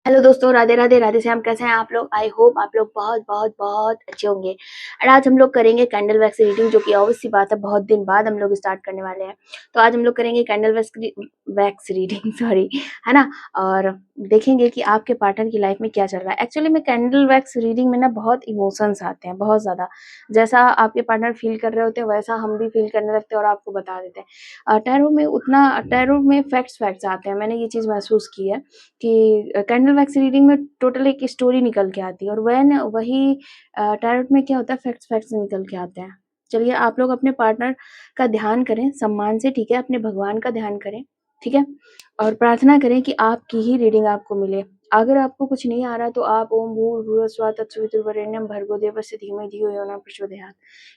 Hello दोस्तों, राधे राधे राधे श्याम। कैसे हैं आप लोग? आई होप आप लोग बहुत बहुत बहुत अच्छे होंगे। और आज हम लोग करेंगे कैंडल वैक्स रीडिंग, जो कि ऑब्वियस सी बात है, बहुत दिन बाद हम लोग स्टार्ट करने वाले हैं। तो आज हम लोग करेंगे कैंडल वैक्स रीडिंग सॉरी, है ना। और देखेंगे कि आपके पार्टनर की लाइफ में क्या चल रहा है। एक्चुअली में कैंडल वैक्स रीडिंग में ना बहुत इमोशंस आते हैं, बहुत ज्यादा। जैसा आपके पार्टनर फील कर रहे होते हैं वैसा हम भी फील करने लगते हैं और आपको बता देते हैं। टैरो में फैक्ट्स फैक्ट्स आते हैं। मैंने ये चीज महसूस की है कि कैंडल वैक्स रीडिंग में टोटल एक स्टोरी निकल के आती है, और वही टैरोट में क्या होता है, फैक्ट्स फैक्ट्स निकल के आते हैं। चलिए, आप लोग अपने पार्टनर का ध्यान करें सम्मान से, ठीक है। अपने भगवान का ध्यान करें, ठीक है। और प्रार्थना करें कि आपकी ही रीडिंग आपको मिले। अगर आपको कुछ नहीं आ रहा तो आप ओम भूर्भुवः स्वः तत्सवितुर्वरेण्यम भर्गो देवस्य धीमहि धियो यो न प्रचोदयात्,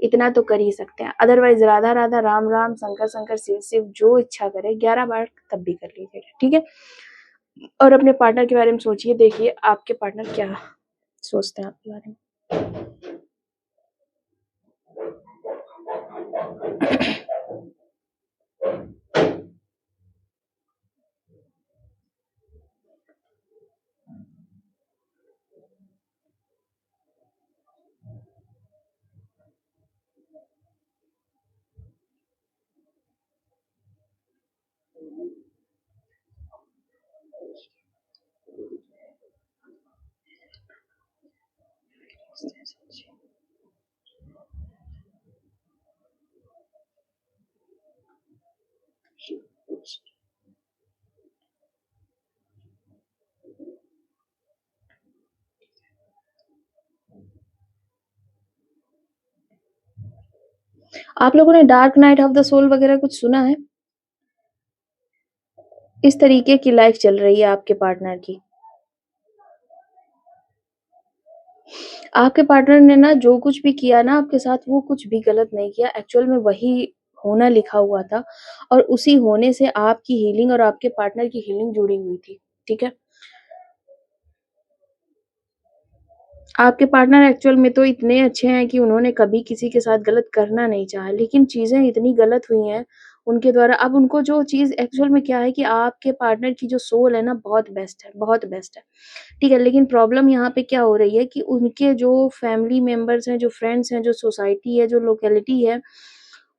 इतना तो कर ही सकते हैं। अदरवाइज राधा राधा राम राम शंकर शंकर शिव शिव, जो इच्छा करे 11 बार तब भी कर लीजिएगा, ठीक है। और अपने पार्टनर के बारे में सोचिए, देखिए आपके पार्टनर क्या सोचते हैं आपके बारे में। आप लोगों ने dark night of the soul वगैरह कुछ सुना है? इस तरीके की लाइफ चल रही है आपके पार्टनर की। आपके पार्टनर ने ना जो कुछ भी किया ना आपके साथ, वो कुछ भी गलत नहीं किया। एक्चुअल में वही होना लिखा हुआ था, और उसी होने से आपकी हीलिंग और आपके पार्टनर की हीलिंग जुड़ी हुई थी, ठीक है। आपके पार्टनर एक्चुअल में तो इतने अच्छे हैं कि उन्होंने कभी किसी के साथ गलत करना नहीं चाहा, लेकिन चीजें इतनी गलत हुई हैं उनके द्वारा। अब उनको जो चीज एक्चुअल में क्या है कि आपके पार्टनर की जो सोल है ना, बहुत बेस्ट है, बहुत बेस्ट है, ठीक है। लेकिन प्रॉब्लम यहाँ पे क्या हो रही है कि उनके जो फैमिली मेंबर्स हैं, जो फ्रेंड्स हैं, जो सोसाइटी है, जो लोकेलिटी है,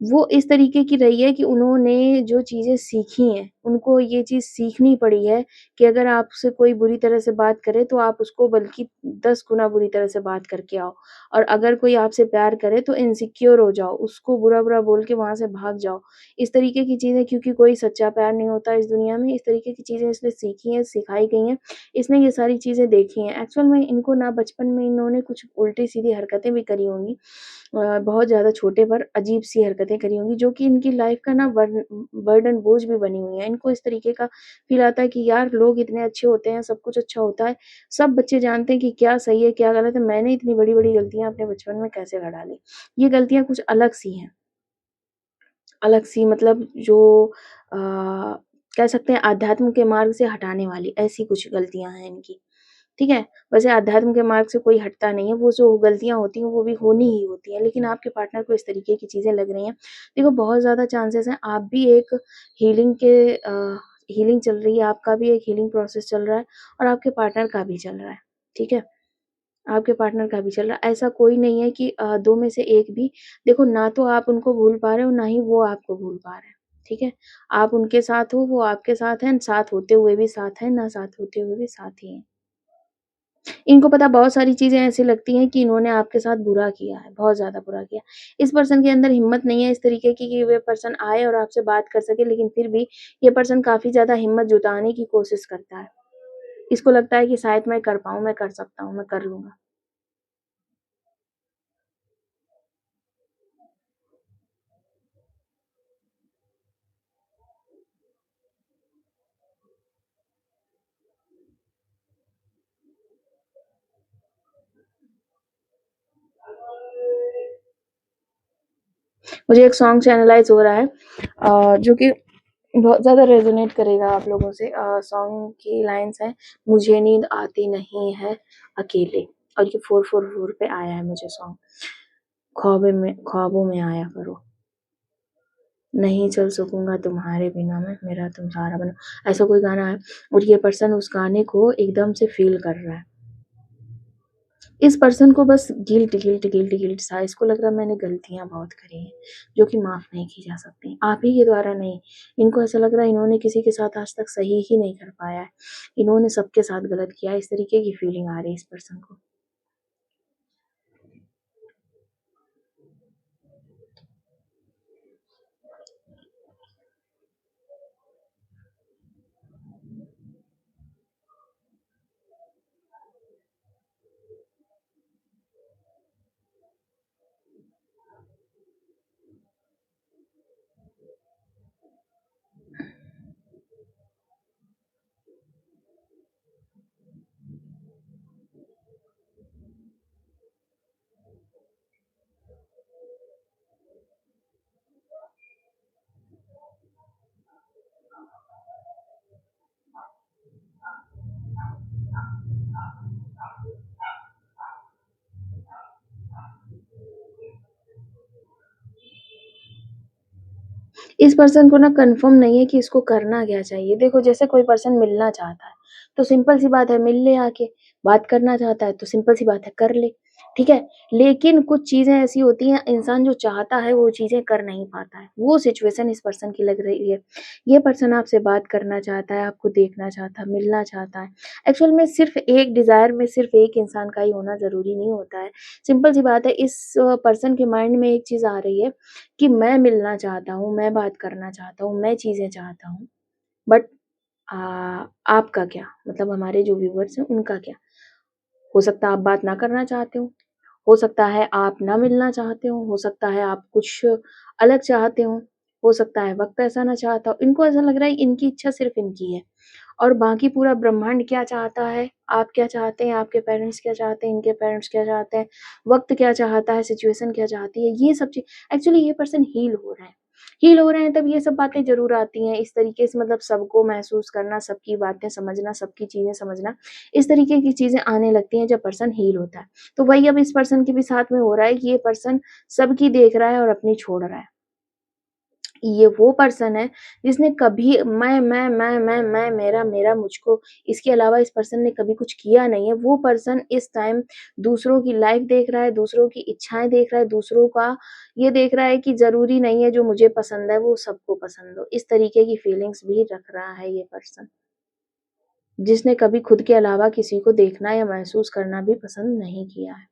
वो इस तरीके की रही है कि उन्होंने जो चीज़ें सीखी हैं, उनको ये चीज़ सीखनी पड़ी है कि अगर आपसे कोई बुरी तरह से बात करे तो आप उसको बल्कि 10 गुना बुरी तरह से बात करके आओ। और अगर कोई आपसे प्यार करे तो इनसिक्योर हो जाओ, उसको बुरा-बुरा बोल के वहाँ से भाग जाओ। इस तरीके की चीज़ें, क्योंकि कोई सच्चा प्यार नहीं होता इस दुनिया में, इस तरीके की चीज़ें इसने सीखी हैं, सिखाई गई हैं, इसने ये सारी चीज़ें देखी हैं। एक्चुअल में इनको ना बचपन में इन्होंने कुछ उल्टी-सीधी हरकतें भी करी होंगी, बहुत ज़्यादा छोटे पर अजीब-सी हरकतें करी होंगी, जो कि इनकी लाइफ़ का ना बर्डन बोझ भी बनी हुई हैं। इनको इस तरीके का फ़ील आता है कि यार लोग इतने अच्छे होते हैं, सब कुछ अच्छा होता है, सब बच्चे जानते हैं कि क्या सही है, क्या गलत है, मैंने इतनी बड़ी-बड़ी गलतियाँ अपने बचपन में कैसे कर डाली। ये गलतियाँ कुछ अलग-सी हैं, अलग-सी मतलब जो अ, कह सकते हैं अध्यात्म के मार्ग से हटाने वाली, ऐसी कुछ गलतियाँ हैं इनकी। ठीक है? वैसे अध्यात्म के मार्ग से कोई हटता नहीं है, वो जो गलतियाँ होती हैं वो भी होनी ही होती हैं, लेकिन आपके पार्टनर को इस तरीके की चीज़ें लग रही हैं। देखो, बहुत ज़्यादा चांसेस हैं आप भी एक हीलिंग के हीलिंग चल रही है, आपका भी एक हीलिंग प्रोसेस चल रहा है, और आपके पार्टनर का भी चल रहा है, ठीक है? आपके पार्टनर का भी चल रहा है। ऐसा कोई नहीं है कि 2 में से एक भी। देखो, ना तो आप उनको भूल पा रहे हो, ना ही वो आपको भूल पा रहे हैं, ठीक है? आप उनके साथ हो, वो आपके साथ हैं, साथ होते हुए भी साथ हैं, ना साथ होते हुए भी साथ ही हैं। इनको पता, बहुत सारी चीज़ें ऐसी लगती हैं कि इन्होंने आपके साथ बुरा किया है, बहुत ज़्यादा बुरा किया। इस पर्सन के अंदर हिम्मत नहीं है इस तरीके की कि वे पर्सन आए और आपसे बात कर सके, लेकिन फिर भी ये पर्सन काफ़ी ज़्यादा हिम्मत जुटाने की कोशिश करता है। इसको लगता है कि शायद मैं कर पाऊँ, मैं कर सकता हूँ, मैं कर लूँगा। मुझे एक सॉन्ग चैनलाइज़ हो रहा है, जो कि बहुत ज़्यादा रेज़ोनेट करेगा आप लोगों से। सॉन्ग की लाइन्स हैं, मुझे नींद आती नहीं है अकेले, और ये 444 पे आया है मुझे सॉन्ग, ख्वाबों में आया करो। नहीं चल सकूँगा तुम्हारे बिना मैं, मेरा तुम सहारा बनो। ऐसा कोई गाना है और ये पर्सन उस गाने को एकदम से फ़ील कर रहा है। इस पर्सन को बस गिल्ट सा इसको लग रहा है मैंने गलतियाँ बहुत करी हैं, जो कि माफ़ नहीं की जा सकती। आप ही के द्वारा नहीं, इनको ऐसा लग रहा है इन्होंने किसी के साथ आज तक सही ही नहीं कर पाया है। इन्होंने सबके साथ गलत किया है, इस तरीके की फीलिंग आ रही है इस पर्सन को। इस पर्सन को ना कन्फर्म नहीं है कि इसको करना क्या चाहिए। देखो जैसे कोई पर्सन मिलना चाहता है, तो सिंपल सी बात है मिल ले आके, बात करना चाहता है तो सिंपल सी बात है कर ले, ठीक है? लेकिन कुछ चीज़ें ऐसी होती हैं इंसान जो चाहता है वो चीज़ें कर नहीं पाता है, वो सिचुएशन इस पर्सन की लग रही है। ये पर्सन आपसे बात करना चाहता है, आपको देखना चाहता है, मिलना चाहता है। एक्चुअल में सिर्फ़ एक डिज़ायर में सिर्फ़ एक इंसान का ही होना ज़रूरी नहीं होता है। सिंपल सी बात है इस पर्सन के माइंड में एक चीज़ आ रही है कि मैं मिलना चाहता हूँ, मैं बात करना चाहता हूँ, मैं चीज़ें चाहता हूँ। बट अ, आपका क्या? मतलब हमारे जो व्यूअर्स हैं उनका क्या? हो सकता है आप बात ना करना चाहते हो सकता है आप ना मिलना चाहते हो सकता है आप कुछ अलग चाहते हो सकता है वक़्त ऐसा ना चाहता हो। इनको ऐसा लग रहा है इनकी इच्छा सिर्फ़ इनकी है और बाकी पूरा ब्रह्मांड क्या चाहता है, आप क्या चाहते हैं, आपके पेरेंट्स क्या चाहते हैं, इनके पेरेंट्स क्या चाहते हैं, वक़्त क्या चाहता है, सिचुएशन क्या चाहती है, ये सब चीज़ एक्चुअली ये पर्सन हील हो रहे हैं। हील हो रहे हैं तब ये सब बातें ज़रूर आती हैं, इस तरीके से मतलब सबको महसूस करना, सबकी बातें समझना, सबकी चीज़ें समझना, इस तरीके की चीज़ें आने लगती हैं जब पर्सन हील होता है। तो वही अब इस पर्सन के भी साथ में हो रहा है कि ये पर्सन सबकी देख रहा है और अपनी छोड़ रहा है। ये वो पर्सन है जिसने कभी मेरा, मुझको इसके अलावा इस पर्सन ने कभी कुछ किया नहीं है। वो पर्सन इस टाइम दूसरों की लाइफ़ देख रहा है, दूसरों की इच्छाएँ देख रहा है, दूसरों का ये देख रहा है कि ज़रूरी नहीं है जो मुझे पसंद है वो सबको पसंद हो। इस तरीके की फीलिंग्स भी रख रहा है ये पर्सन, जिसने कभी खुद के अलावा किसी को देखना या महसूस करना भी पसंद नहीं किया है।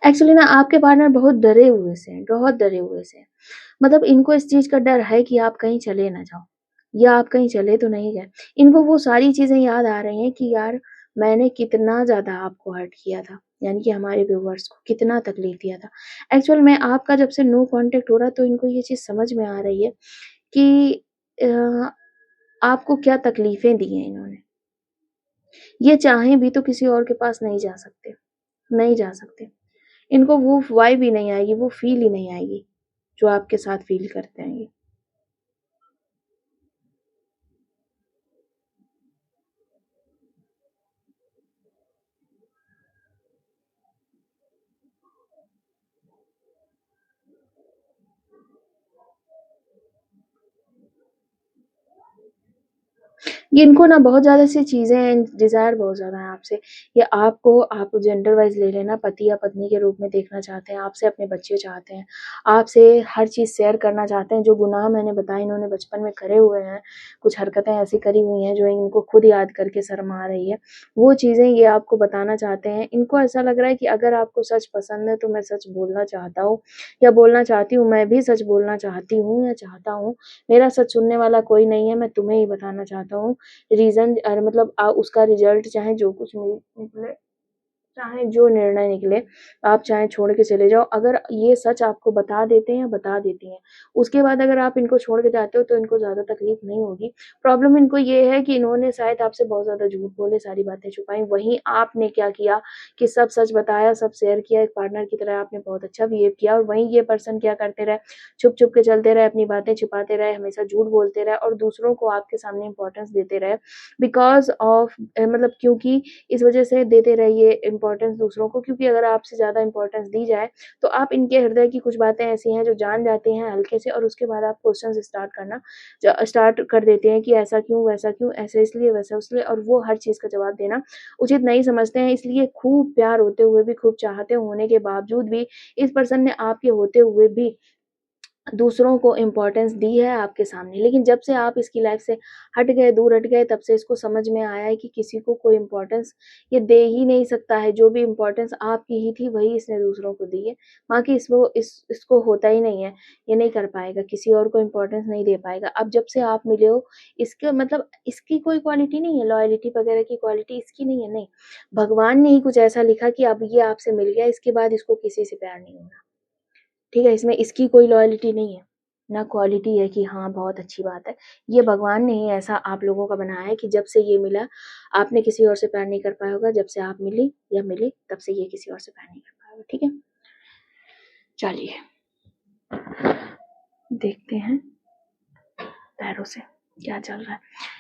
एक्चुअली ना आपके पार्टनर बहुत डरे हुए से हैं, बहुत डरे हुए से हैं। मतलब इनको इस चीज़ का डर है कि आप कहीं चले ना जाओ या आप कहीं चले तो नहीं गए। इनको वो सारी चीज़ें याद आ रही हैं कि यार मैंने कितना ज़्यादा आपको हर्ट किया था, यानी कि हमारे व्यूअर्स को कितना तकलीफ़ दिया था। एक्चुअल में आपका जब से नो कॉन्टैक्ट हो रहा है तो इनको ये चीज़ समझ में आ रही है कि अ, आपको क्या तकलीफ़ें दी हैं इन्होंने। ये चाहें भी तो किसी और के पास नहीं जा सकते, नहीं जा सकते। इनको वो वाइब ही नहीं आएगी, वो फ़ील ही नहीं आएगी, जो आपके साथ फ़ील करते हैं ये। ये इनको ना बहुत ज़्यादा सी चीज़ें हैं, डिज़ायर बहुत ज़्यादा है आपसे। ये आपको आप जेंडर वाइज़ ले लेना पति या पत्नी के रूप में देखना चाहते हैं, आपसे अपने बच्चे चाहते हैं, आपसे हर चीज़ शेयर करना चाहते हैं। जो गुनाह मैंने बताए इन्होंने बचपन में करे हुए हैं, कुछ हरकतें ऐसी करी हुई हैं जो इनको खुद याद करके शर्म आ रही है, वो चीज़ें ये आपको बताना चाहते हैं। इनको ऐसा लग रहा है कि अगर आपको सच पसंद है तो मैं सच बोलना चाहता हूँ या बोलना चाहती हूँ, मैं भी सच बोलना चाहती हूँ या चाहता हूँ। मेरा सच सुनने वाला कोई नहीं है, मैं तुम्हें ही बताना चाहता हूँ। रीज़न मतलब उसका रिज़ल्ट चाहे जो कुछ निकले चाहे जो निर्णय निकले, आप चाहे छोड़ के चले जाओ। अगर ये सच आपको बता देते हैं, बता देती हैं। उसके बाद अगर आप इनको छोड़ के जाते हो तो इनको ज़्यादा तकलीफ़ नहीं होगी। प्रॉब्लम इनको ये है कि इन्होंने शायद आपसे बहुत ज़्यादा झूठ बोले, सारी बातें छुपाई। वहीं आपने क्या किया कि सब सच बताया, सब शेयर किया, एक पार्टनर की तरह आपने बहुत अच्छा बिहेव किया और वहीं ये पर्सन क्या करते रहे, छुप-छुप के चलते रहे, अपनी बातें छिपाते रहे, हमेशा झूठ बोलते रहे और दूसरों को आपके सामने इम्पोर्टेंस देते रहे बिकॉज़ ऑफ मतलब क्योंकि इस वज़ह से देते रहिए इम्पोर्टेंस दूसरों को, क्योंकि अगर आपसे ज़्यादा इम्पोर्टेंस दी जाए, तो आप इनके हृदय की कुछ बातें ऐसी हैं जो जान जाते हैं हल्के से, और उसके बाद आप क्वेश्चंस स्टार्ट कर देते हैं कि ऐसा क्यों, वैसा क्यों, ऐसा इसलिए, वैसा उसलिए, और वो हर चीज़ का जवाब देना उचित नहीं समझते हैं। इसलिए खूब प्यार होते हुए भी, खूब चाहते होने के बावजूद भी, इस पर्सन ने आपके होते हुए भी दूसरों को इम्पोर्टेंस दी है आपके सामने। लेकिन जब से आप इसकी लाइफ़ से हट गए, दूर हट गए, तब से इसको समझ में आया है कि किसी को कोई इम्पोर्टेंस ये दे ही नहीं सकता है। जो भी इम्पोर्टेंस आपकी ही थी, वही इसने दूसरों को दी है। बाकी इसको होता ही नहीं है, ये नहीं कर पाएगा, किसी और को इम्पोर्टेंस नहीं दे पाएगा। अब जब से आप मिले हो, इसका मतलब इसकी कोई क्वालिटी नहीं है, लॉयल्टी वगैरह की क्वालिटी इसकी नहीं है, नहीं। भगवान ने ही कुछ ऐसा लिखा कि अब ये आपसे मिल गया, इसके बाद इसको किसी से प्यार नहीं होना। ठीक है? इसमें इसकी कोई लॉयल्टी नहीं है, ना क्वालिटी है कि हाँ, बहुत अच्छी बात है। ये भगवान ने ही ऐसा आप लोगों का बनाया है कि जब से ये मिला, आपने किसी और से प्यार नहीं कर पाया होगा, जब से आप मिली या मिले, तब से ये किसी और से प्यार नहीं कर पाया होगा, ठीक है? चलिए, देखते हैं पैरों से क्या चल रहा है।